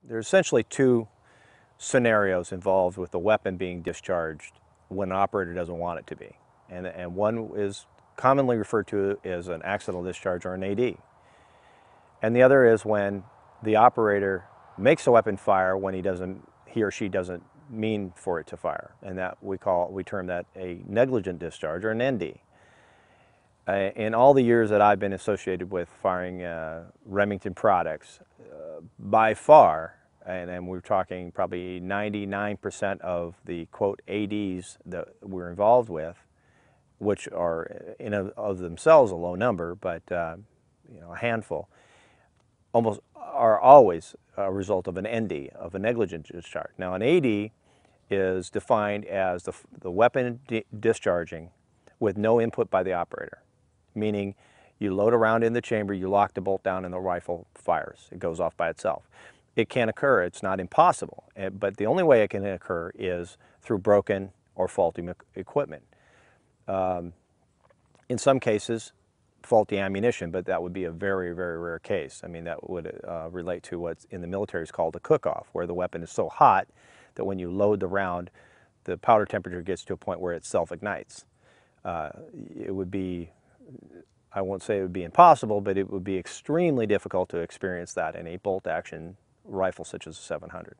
There's essentially two scenarios involved with the weapon being discharged when an operator doesn't want it to be. And one is commonly referred to as an accidental discharge or an AD. And the other is when the operator makes a weapon fire when he or she doesn't mean for it to fire. And that we term that a negligent discharge or an ND. In all the years that I've been associated with firing Remington products, by far, and we're talking probably 99% of the quote ADs that we're involved with, which are in of themselves a low number, but a handful, almost are always a result of an ND, of a negligent discharge. Now an AD is defined as the weapon discharging with no input by the operator, meaning you load a round in the chamber, you lock the bolt down, and the rifle fires. It goes off by itself. It can occur, it's not impossible, but the only way it can occur is through broken or faulty equipment. In some cases, faulty ammunition, but that would be a very, very rare case. I mean, that would relate to what's in the military is called a cook-off, where the weapon is so hot that when you load the round, the powder temperature gets to a point where it self-ignites. It would be, I won't say it would be impossible, but it would be extremely difficult to experience that in a bolt-action rifle such as a 700.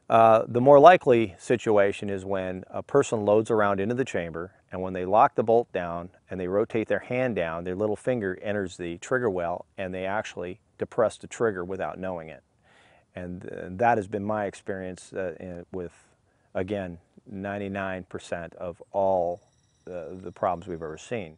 The more likely situation is when a person loads a round into the chamber, and when they lock the bolt down and they rotate their hand down, their little finger enters the trigger well and they actually depress the trigger without knowing it. And that has been my experience with, again, 99% of all the problems we've ever seen.